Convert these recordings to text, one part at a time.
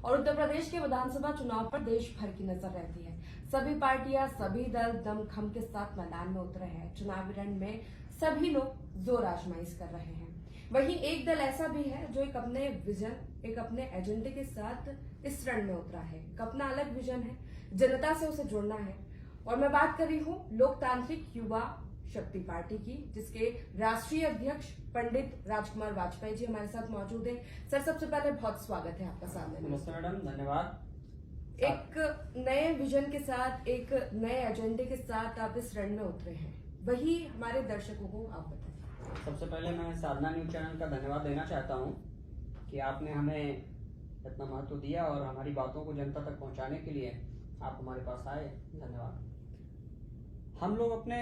और उत्तर प्रदेश के विधानसभा चुनाव पर देश भर की नजर रहती है। सभी पार्टियां, सभी दल दमखम के साथ मैदान में उतरे हैं। चुनावी रण में सभी लोग जोर आजमाइश कर रहे हैं। वहीं एक दल ऐसा भी है जो एक अपने विजन, एक अपने एजेंडे के साथ इस रण में उतरा है। एक अपना अलग विजन है, जनता से उसे जुड़ना है। और मैं बात कर रही हूँ लोकतांत्रिक युवा शक्ति पार्टी की, जिसके राष्ट्रीय अध्यक्ष पंडित राजकुमार वाजपेयी जी हमारे साथ मौजूद हैं। सर, सबसे पहले बहुत स्वागत है आपका सामने। नमस्ते मैडम, धन्यवाद। एक नए विजन के साथ, एक नए एजेंडे के साथ आप इस रण में उतरे हैं, वही हमारे दर्शकों को आप बताएं। सबसे पहले मैं साधना न्यूज चैनल का धन्यवाद देना चाहता हूं कि आपने हमें इतना महत्व दिया और हमारी बातों को जनता तक पहुंचाने के लिए आप हमारे पास आए। धन्यवाद। हम लोग अपने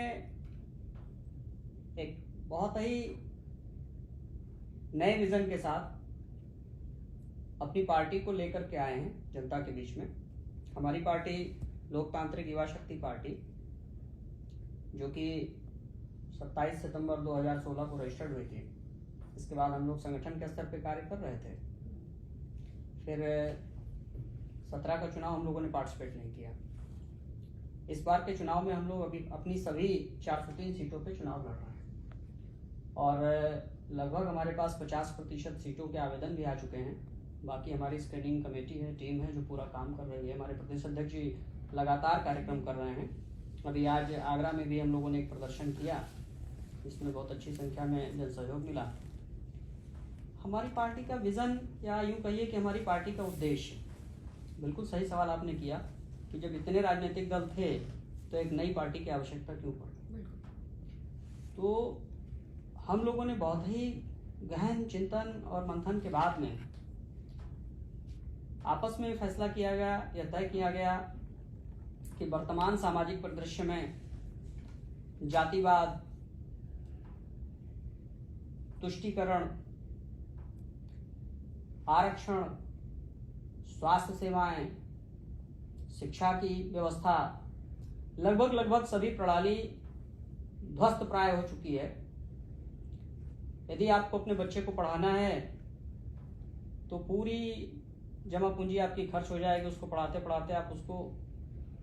एक बहुत ही नए विजन के साथ अपनी पार्टी को लेकर के आए हैं जनता के बीच में। हमारी पार्टी लोकतांत्रिक युवा शक्ति पार्टी, जो कि 27 सितंबर 2016 को रजिस्टर्ड हुई थी। इसके बाद हम लोग संगठन के स्तर पे कार्य कर रहे थे। फिर 17 का चुनाव हम लोगों ने पार्टिसिपेट नहीं किया। इस बार के चुनाव में हम लोग अभी अपनी सभी 403 सीटों पे चुनाव लड़ रहे हैं और लगभग हमारे पास 50% सीटों के आवेदन भी आ चुके हैं। बाकी हमारी स्क्रीनिंग कमेटी है, टीम है जो पूरा काम कर रही है। हमारे प्रदेश अध्यक्ष जी लगातार कार्यक्रम कर रहे हैं। अभी आज आगरा में भी हम लोगों ने एक प्रदर्शन किया, इसमें बहुत अच्छी संख्या में जन सहयोग मिला। हमारी पार्टी का विजन, या यूं कहिए कि हमारी पार्टी का उद्देश्य, बिल्कुल सही सवाल आपने किया कि जब इतने राजनीतिक दल थे तो एक नई पार्टी की आवश्यकता क्यों पड़ी। तो हम लोगों ने बहुत ही गहन चिंतन और मंथन के बाद में आपस में फैसला किया गया, या तय किया गया कि वर्तमान सामाजिक परिदृश्य में जातिवाद, तुष्टीकरण, आरक्षण, स्वास्थ्य सेवाएं, शिक्षा की व्यवस्था, लगभग सभी प्रणाली ध्वस्त प्राय हो चुकी है। यदि आपको अपने बच्चे को पढ़ाना है तो पूरी जमा पूंजी आपकी खर्च हो जाएगी उसको पढ़ाते पढ़ाते। आप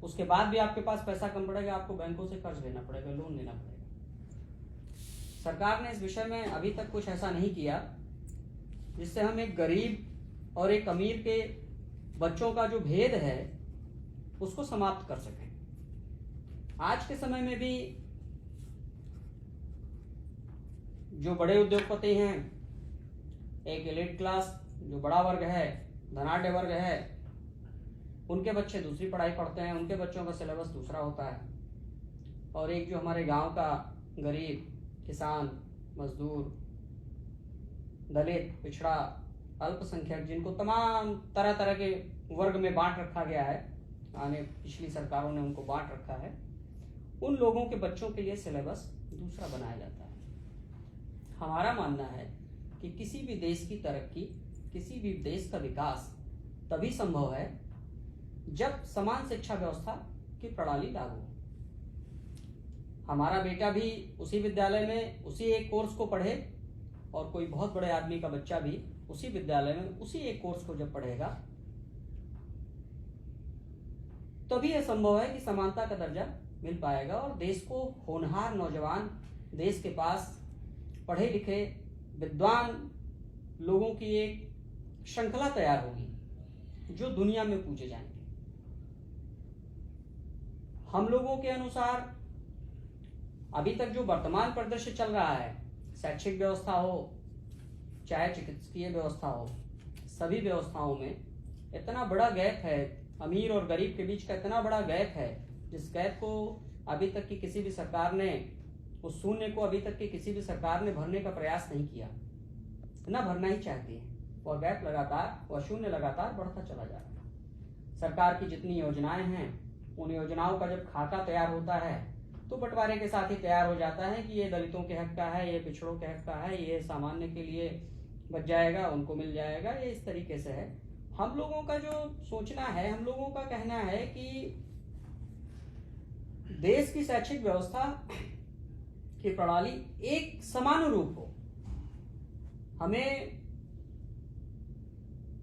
उसके बाद भी आपके पास पैसा कम पड़ेगा, आपको बैंकों से कर्ज लेना पड़ेगा, लोन लेना पड़ेगा। सरकार ने इस विषय में अभी तक कुछ ऐसा नहीं किया जिससे हम एक गरीब और एक अमीर के बच्चों का जो भेद है उसको समाप्त कर सकें। आज के समय में भी जो बड़े उद्योगपति हैं, एक एलिट क्लास जो बड़ा वर्ग है, धनाढ्य वर्ग है, उनके बच्चे दूसरी पढ़ाई पढ़ते हैं, उनके बच्चों का सिलेबस दूसरा होता है। और एक जो हमारे गांव का गरीब, किसान, मजदूर, दलित, पिछड़ा, अल्पसंख्यक, जिनको तमाम तरह तरह के वर्ग में बांट रखा गया है, पिछली सरकारों ने उनको बांट रखा है, उन लोगों के बच्चों के लिए सिलेबस दूसरा बनाया जाता है। हमारा मानना है कि किसी भी देश की तरक्की, किसी भी देश का विकास तभी संभव है जब समान शिक्षा व्यवस्था की प्रणाली लागू हो। हमारा बेटा भी उसी विद्यालय में उसी एक कोर्स को पढ़े और कोई बहुत बड़े आदमी का बच्चा भी उसी विद्यालय में उसी एक कोर्स को जब पढ़ेगा, तभी यह संभव है कि समानता का दर्जा मिल पाएगा और देश को होनहार नौजवान, देश के पास पढ़े लिखे विद्वान लोगों की एक श्रृंखला तैयार होगी जो दुनिया में पूजे जाएंगे। हम लोगों के अनुसार अभी तक जो वर्तमान परिदृश्य चल रहा है, शैक्षिक व्यवस्था हो चाहे चिकित्सकीय व्यवस्था हो, सभी व्यवस्थाओं में इतना बड़ा गैप है, अमीर और गरीब के बीच का इतना बड़ा गैप है, जिस गैप को अभी तक की किसी भी सरकार ने, उस शून्य को अभी तक की किसी भी सरकार ने भरने का प्रयास नहीं किया, ना भरना ही चाहती है। और गैप लगातार, और शून्य लगातार बढ़ता चला जा रहा है। सरकार की जितनी योजनाएं हैं, उन योजनाओं का जब खाका तैयार होता है तो बंटवारे के साथ ही तैयार हो जाता है कि ये दलितों के हक का है, ये पिछड़ों के हक का है, ये सामान्य के लिए बच जाएगा, उनको मिल जाएगा, ये इस तरीके से है। हम लोगों का जो सोचना है, हम लोगों का कहना है कि देश की शैक्षिक व्यवस्था की प्रणाली एक समानुरूप हो। हमें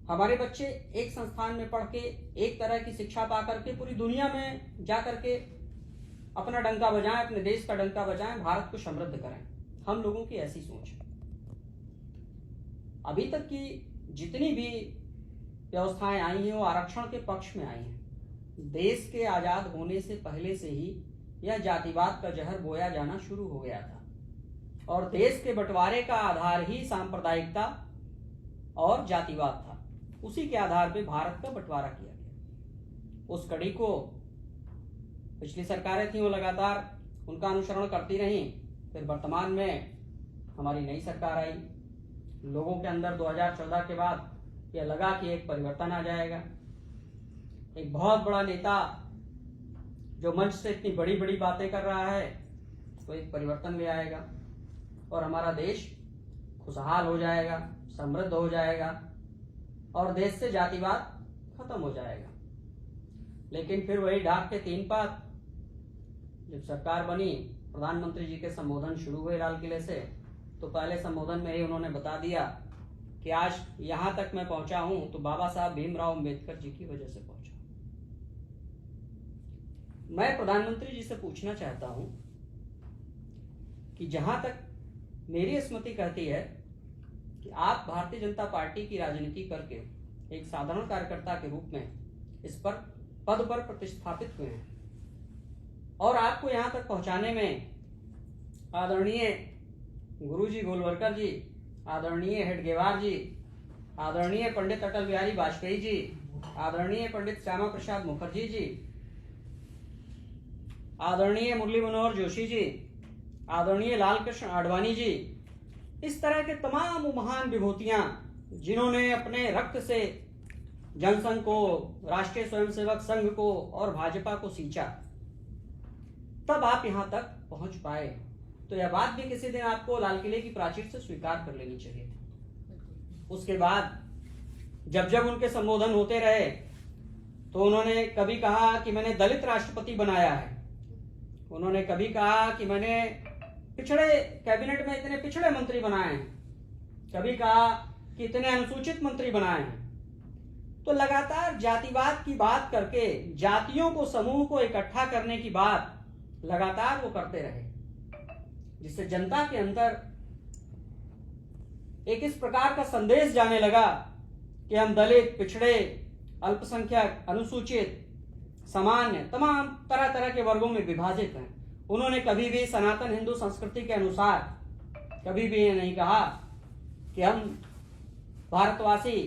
हमारे बच्चे एक संस्थान में पढ़ के एक तरह की शिक्षा पा करके पूरी दुनिया में जा करके अपना डंका बजाएं, अपने देश का डंका बजाएं, भारत को समृद्ध करें। हम लोगों की ऐसी सोच है। अभी तक की जितनी भी व्यवस्थाएं आई हैं वो आरक्षण के पक्ष में आई हैं। देश के आजाद होने से पहले से ही यह जातिवाद का जहर बोया जाना शुरू हो गया था और देश के बंटवारे का आधार ही सांप्रदायिकता और जातिवाद था। उसी के आधार पे भारत का बंटवारा किया गया। उस कड़ी को पिछली सरकारें थी वो लगातार उनका अनुसरण करती रहीं। फिर वर्तमान में हमारी नई सरकार आई। लोगों के अंदर 2014 के बाद यह लगा कि एक परिवर्तन आ जाएगा। एक बहुत बड़ा नेता जो मंच से इतनी बड़ी बड़ी बातें कर रहा है तो एक परिवर्तन भी आएगा और हमारा देश खुशहाल हो जाएगा, समृद्ध हो जाएगा और देश से जातिवाद खत्म हो जाएगा। लेकिन फिर वही ढाक के तीन पात, जब सरकार बनी, प्रधानमंत्री जी के संबोधन शुरू हुए लाल किले से, तो पहले संबोधन में ही उन्होंने बता दिया कि आज यहां तक मैं पहुंचा हूं तो बाबा साहब भीमराव अंबेडकर जी की वजह से पहुंचा। मैं प्रधानमंत्री जी से पूछना चाहता हूं कि जहां तक मेरी स्मृति कहती है कि आप भारतीय जनता पार्टी की राजनीति करके एक साधारण कार्यकर्ता के रूप में इस पर पद पर प्रतिस्थापित हुए हैं और आपको यहां तक पहुंचाने में आदरणीय गुरुजी गोलवलकर जी, आदरणीय हेडगेवार जी, आदरणीय पंडित अटल बिहारी वाजपेयी जी, आदरणीय पंडित श्यामा प्रसाद मुखर्जी जी, आदरणीय मुरली मनोहर जोशी जी, आदरणीय लालकृष्ण आडवाणी जी, इस तरह के तमाम महान विभूतियां जिन्होंने अपने रक्त से जनसंघ को, राष्ट्रीय स्वयंसेवक संघ को और भाजपा को सींचा, तब आप यहां तक पहुंच पाए। तो यह बात भी किसी दिन आपको लाल किले की प्राचीर से स्वीकार कर लेनी चाहिए थी। उसके बाद जब जब उनके संबोधन होते रहे तो उन्होंने कभी कहा कि मैंने दलित राष्ट्रपति बनाया है, उन्होंने कभी कहा कि मैंने पिछड़े कैबिनेट में इतने पिछड़े मंत्री बनाए हैं, कभी कहा कि इतने अनुसूचित मंत्री बनाए हैं। तो लगातार जातिवाद की बात करके जातियों को, समूह को इकट्ठा करने की बात लगातार वो करते रहे, जिससे जनता के अंदर एक इस प्रकार का संदेश जाने लगा कि हम दलित, पिछड़े, अल्पसंख्यक, अनुसूचित, सामान्य, तमाम तरह तरह के वर्गों में विभाजित हैं। उन्होंने कभी भी सनातन हिंदू संस्कृति के अनुसार कभी भी ये नहीं कहा कि हम भारतवासी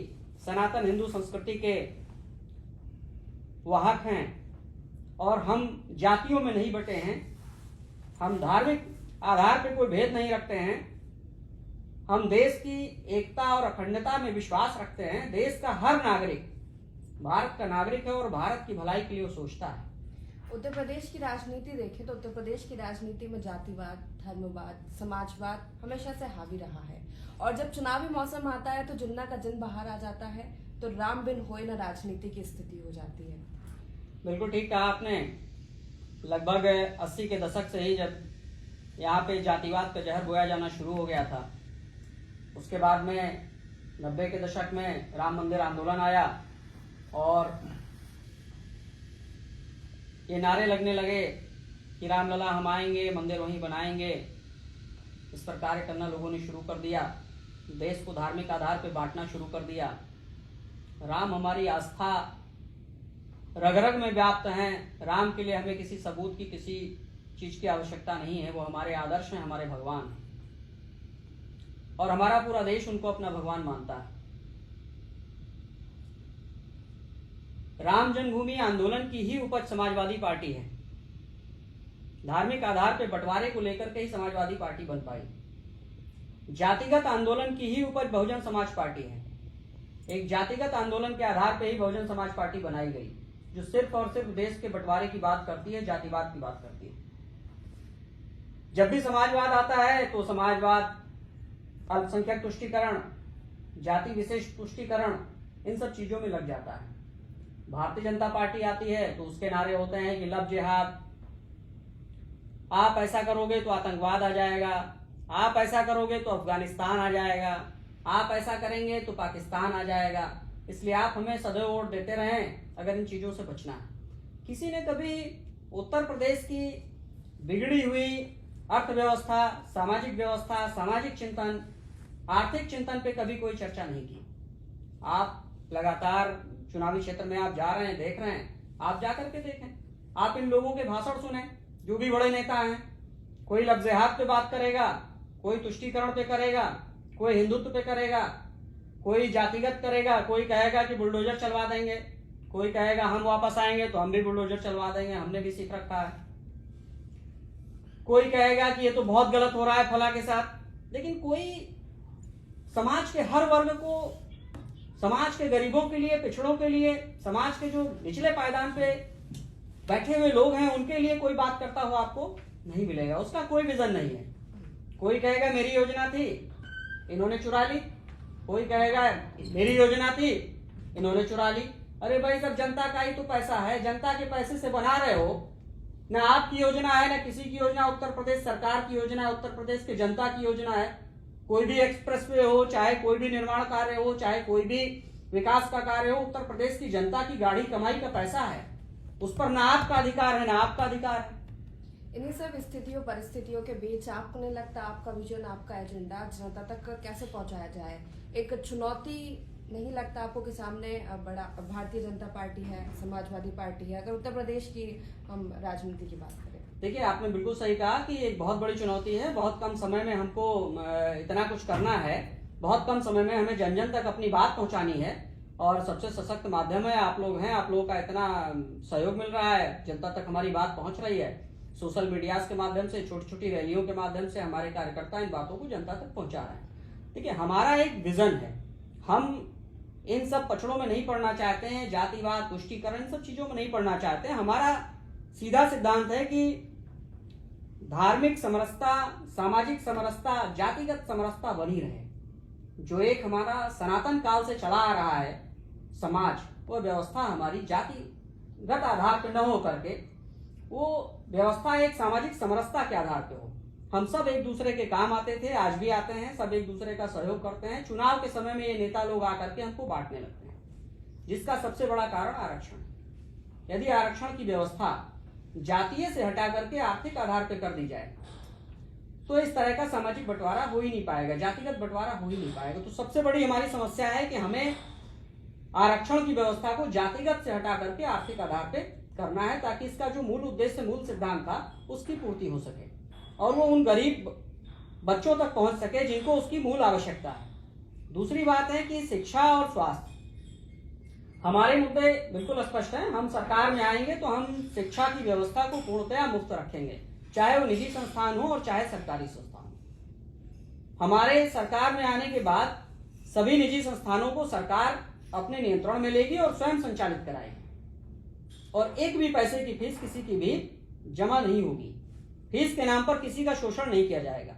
सनातन हिंदू संस्कृति के वाहक हैं और हम जातियों में नहीं बटे हैं, हम धार्मिक आधार पर कोई भेद नहीं रखते हैं, हम देश की एकता और अखंडता में विश्वास रखते हैं। देश का हर नागरिक भारत का नागरिक है और भारत की भलाई के लिए वो सोचता है। उत्तर प्रदेश की राजनीति देखें तो उत्तर प्रदेश की राजनीति में जातिवाद, धर्मवाद, समाजवाद हमेशा से हावी रहा है और जब चुनावी मौसम आता है तो जुन्ना का जिन बाहर आ जाता है तो राम बिन होए न राजनीति की स्थिति हो जाती है। बिल्कुल ठीक कहा आपने। लगभग 80 के दशक से ही जब यहाँ पे जातिवाद का जहर बोया जाना शुरू हो गया था, उसके बाद में 90 के दशक में राम मंदिर आंदोलन आया और ये नारे लगने लगे कि रामलला हम आएंगे, मंदिर वहीं बनाएंगे। इस पर कार्य करना लोगों ने शुरू कर दिया, देश को धार्मिक आधार पर बांटना शुरू कर दिया। राम हमारी आस्था रग रग में व्याप्त हैं। राम के लिए हमें किसी सबूत की, किसी चीज की आवश्यकता नहीं है। वो हमारे आदर्श हैं, हमारे भगवान हैं और हमारा पूरा देश उनको अपना भगवान मानता है। राम जन्मभूमि आंदोलन की ही उपज समाजवादी पार्टी है। धार्मिक आधार पर बंटवारे को लेकर के ही समाजवादी पार्टी बन पाई। जातिगत आंदोलन की ही उपज बहुजन समाज पार्टी है। एक जातिगत आंदोलन के आधार पर ही बहुजन समाज पार्टी बनाई गई, जो सिर्फ और सिर्फ देश के बंटवारे की बात करती है, जातिवाद की बात करती है। जब भी समाजवाद आता है तो समाजवाद, अल्पसंख्यक तुष्टीकरण, जाति विशेष तुष्टीकरण, इन सब चीजों में लग जाता है। भारतीय जनता पार्टी आती है तो उसके नारे होते हैं कि लव जिहाद, आप ऐसा करोगे तो आतंकवाद आ जाएगा, आप ऐसा करोगे तो अफगानिस्तान आ जाएगा, आप ऐसा करेंगे तो पाकिस्तान आ जाएगा। इसलिए आप हमें सदैव वोट देते रहें अगर इन चीजों से बचना है। किसी ने कभी उत्तर प्रदेश की बिगड़ी हुई अर्थव्यवस्था, सामाजिक व्यवस्था, सामाजिक चिंतन, आर्थिक चिंतन पे कभी कोई चर्चा नहीं की। आप लगातार चुनावी क्षेत्र में आप जा रहे हैं, देख रहे हैं, आप जा करके देखें, आप इन लोगों के भाषण सुने, जो भी बड़े नेता हैं। कोई लफ्ज़-ए-हाथ पे बात करेगा, कोई तुष्टीकरण पे करेगा, कोई हिंदुत्व पे करेगा, कोई जातिगत करेगा, कोई कहेगा कि बुलडोजर चलवा देंगे, कोई कहेगा हम वापस आएंगे तो हम भी बुलडोजर चलवा देंगे, हमने भी सीख रखा है। कोई कहेगा कि ये तो बहुत गलत हो रहा है फला के साथ। लेकिन कोई समाज के हर वर्ग को, समाज के गरीबों के लिए, पिछड़ों के लिए, समाज के जो निचले पायदान पे बैठे हुए लोग हैं उनके लिए कोई बात करता हुआ आपको नहीं मिलेगा। उसका कोई विजन नहीं है। कोई कहेगा मेरी योजना थी, इन्होंने चुरा ली। कोई कहेगा मेरी योजना थी, इन्होंने चुरा ली। अरे भाई, सब जनता का ही तो पैसा है, जनता के पैसे से बना रहे हो। ना आपकी योजना है, ना किसी की योजना, उत्तर प्रदेश सरकार की योजना है, उत्तर प्रदेश के जनता की योजना है। कोई भी एक्सप्रेसवे हो, चाहे कोई भी निर्माण कार्य हो, चाहे कोई भी विकास का कार्य हो, उत्तर प्रदेश की जनता की गाड़ी कमाई का पैसा है। उस पर ना आपका अधिकार है, ना आपका अधिकार है। इन्हीं सब स्थितियों परिस्थितियों के बीच आपको नहीं लगता आपका विजन, आपका एजेंडा जनता तक कैसे पहुंचाया जाए? एक चुनौती नहीं लगता आपको कि सामने बड़ा भारतीय जनता पार्टी है, समाजवादी पार्टी है, अगर उत्तर प्रदेश की हम राजनीति की बात करें? देखिए, आपने बिल्कुल सही कहा कि एक बहुत बड़ी चुनौती है। बहुत कम समय में हमको इतना कुछ करना है, बहुत कम समय में हमें जन जन तक अपनी बात पहुंचानी है। और सबसे सशक्त माध्यम है आप लोग हैं। आप लोगों का इतना सहयोग मिल रहा है, जनता तक हमारी बात पहुंच रही है। सोशल मीडिया के माध्यम से, छोटी छोटी रैलियों के माध्यम से हमारे कार्यकर्ता इन बातों को जनता तक पहुंचा रहे हैं। देखिए, हमारा एक विजन है। हम इन सब पछड़ों में नहीं पड़ना चाहते हैं, जातिवाद, तुष्टीकरण, इन सब चीजों में नहीं पड़ना चाहते हैं। हमारा सीधा सिद्धांत है कि धार्मिक समरसता, सामाजिक समरसता, जातिगत समरसता बनी रहे। जो एक हमारा सनातन काल से चला आ रहा है समाज, वो व्यवस्था हमारी जातिगत आधार पर न हो करके वो व्यवस्था एक सामाजिक समरसता के आधार पर हो। हम सब एक दूसरे के काम आते थे, आज भी आते हैं, सब एक दूसरे का सहयोग करते हैं। चुनाव के समय में ये नेता लोग आकर के हमको बांटने लगते हैं, जिसका सबसे बड़ा कारण आरक्षण है। यदि आरक्षण की व्यवस्था जातीय से हटा करके आर्थिक आधार पर कर दी जाए तो इस तरह का सामाजिक बंटवारा हो ही नहीं पाएगा, जातिगत बंटवारा हो ही नहीं पाएगा। तो सबसे बड़ी हमारी समस्या है कि हमें आरक्षण की व्यवस्था को जातिगत से हटा करके आर्थिक आधार पर करना है, ताकि इसका जो मूल उद्देश्य, मूल सिद्धांत था, उसकी पूर्ति हो सके और वो उन गरीब बच्चों तक पहुंच सके जिनको उसकी मूल आवश्यकता है। दूसरी बात है कि शिक्षा और स्वास्थ्य, हमारे मुद्दे बिल्कुल स्पष्ट हैं। हम सरकार में आएंगे तो हम शिक्षा की व्यवस्था को पूर्णतया मुफ्त रखेंगे, चाहे वो निजी संस्थान हो और चाहे सरकारी संस्थान हो। हमारे सरकार में आने के बाद सभी निजी संस्थानों को सरकार अपने नियंत्रण में लेगी और स्वयं संचालित कराएगी, और एक भी पैसे की फीस किसी की भी जमा नहीं होगी। फीस के नाम पर किसी का शोषण नहीं किया जाएगा।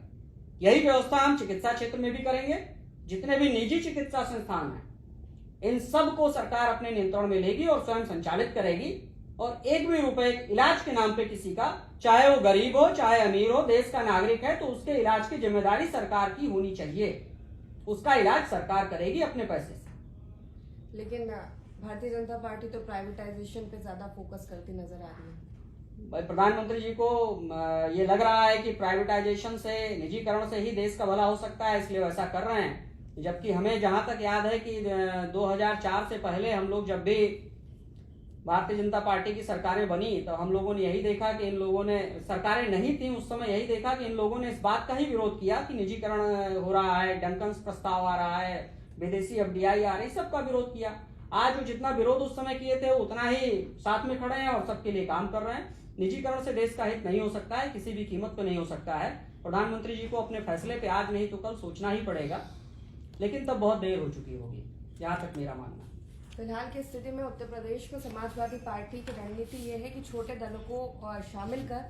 यही व्यवस्था हम चिकित्सा क्षेत्र में भी करेंगे। जितने भी निजी चिकित्सा संस्थान हैं, इन सब को सरकार अपने नियंत्रण में लेगी और स्वयं संचालित करेगी। और एक भी रुपए इलाज के नाम पे किसी का, चाहे वो गरीब हो चाहे अमीर हो, देश का नागरिक है, तो उसके इलाज की जिम्मेदारी सरकार की होनी चाहिए। उसका इलाज सरकार करेगी अपने पैसे से। लेकिन भारतीय जनता पार्टी तो प्राइवेटाइजेशन पे ज्यादा फोकस करती नजर आ रही है। भाई, प्रधानमंत्री जी को ये लग रहा है कि प्राइवेटाइजेशन से, निजीकरण से ही देश का भला हो सकता है, इसलिए वैसा कर रहे हैं। जबकि हमें जहां तक याद है कि 2004 से पहले हम लोग जब भी भारतीय जनता पार्टी की सरकारें बनी तो हम लोगों ने यही देखा कि इन लोगों ने, सरकारें नहीं थी उस समय, यही देखा कि इन लोगों ने इस बात का ही विरोध किया कि निजीकरण हो रहा है, डंकन्स प्रस्ताव आ रहा है, विदेशी एफडीआई आ रही, सबका विरोध किया। आज वो जितना विरोध उस समय किए थे उतना ही साथ में खड़े हैं और सबके लिए काम कर रहे हैं। निजीकरण से देश का हित नहीं हो सकता है, किसी भी कीमत पर नहीं हो सकता है। प्रधानमंत्री जी को अपने फैसले पे आज नहीं तो कल सोचना ही पड़ेगा, लेकिन तब बहुत देर हो चुकी होगी, जहां तक मेरा मानना है। फिलहाल की स्थिति में उत्तर प्रदेश में समाजवादी पार्टी की रणनीति ये है कि छोटे दलों को शामिल कर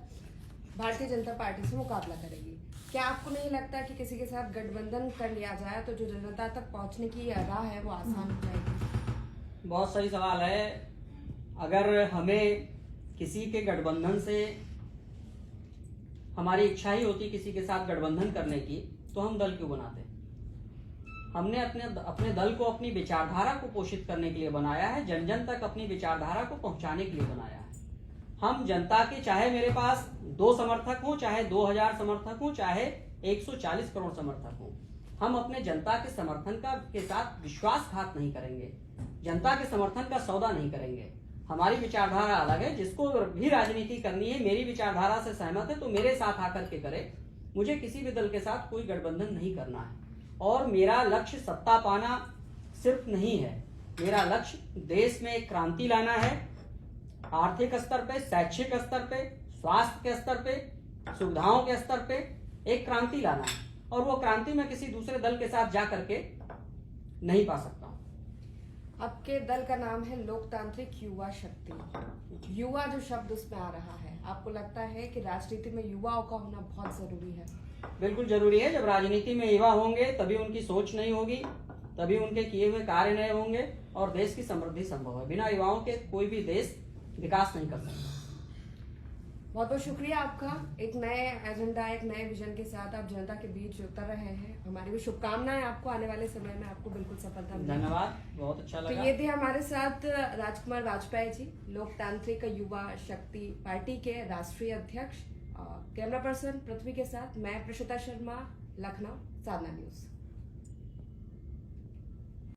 भारतीय जनता पार्टी से मुकाबला करेगी। क्या आपको नहीं लगता कि किसी के साथ गठबंधन कर लिया जाए तो जो जनता तक पहुंचने की राह है वो आसान हो जाएगी? बहुत सही सवाल है। अगर हमें किसी के गठबंधन से, हमारी इच्छा ही होती किसी के साथ गठबंधन करने की, तो हम दल क्यों बनाते? हमने अपने दल को अपनी विचारधारा को पोषित करने के लिए बनाया है, जन जन तक अपनी विचारधारा को पहुंचाने के लिए बनाया है। हम जनता के, चाहे मेरे पास 2 समर्थक हो, चाहे 2000 समर्थक हो, चाहे 140 करोड़ समर्थक हो, हम अपने जनता के समर्थन के साथ विश्वासघात नहीं करेंगे, जनता के समर्थन का सौदा नहीं करेंगे। हमारी विचारधारा अलग है। जिसको भी राजनीति करनी है, मेरी विचारधारा से सहमत है तो मेरे साथ आकर के करे। मुझे किसी भी दल के साथ कोई गठबंधन नहीं करना है और मेरा लक्ष्य सत्ता पाना सिर्फ नहीं है। मेरा लक्ष्य देश में एक क्रांति लाना है, आर्थिक स्तर पे, शैक्षिक स्तर पे, स्वास्थ्य के स्तर पे, सुविधाओं के स्तर पे एक क्रांति लाना है और वो क्रांति मैं किसी दूसरे दल के साथ जा करके नहीं पा सकता हूँ। आपके दल का नाम है लोकतांत्रिक युवा शक्ति। युवा जो शब्द उसमें आ रहा है, आपको लगता है कि राजनीति में युवाओं का होना बहुत जरूरी है? बिल्कुल जरूरी है। जब राजनीति में युवा होंगे तभी उनकी सोच नहीं होगी, तभी उनके किए हुए कार्य नए होंगे और देश की समृद्धि संभव है। बिना युवाओं के कोई भी देश विकास नहीं कर सकता। बहुत बहुत शुक्रिया आपका। एक नए एजेंडा, एक नए विजन के साथ आप जनता के बीच उतर रहे हैं। हमारी भी शुभकामनाएं आपको, आने वाले समय में आपको बिल्कुल सफलता मिले। धन्यवाद, बहुत अच्छा लगा। तो ये थे हमारे साथ राजकुमार वाजपेयी जी, लोकतांत्रिक युवा शक्ति पार्टी के राष्ट्रीय अध्यक्ष। कैमरा पर्सन पृथ्वी के साथ मैं प्रसूता शर्मा, लखनऊ, साधना न्यूज।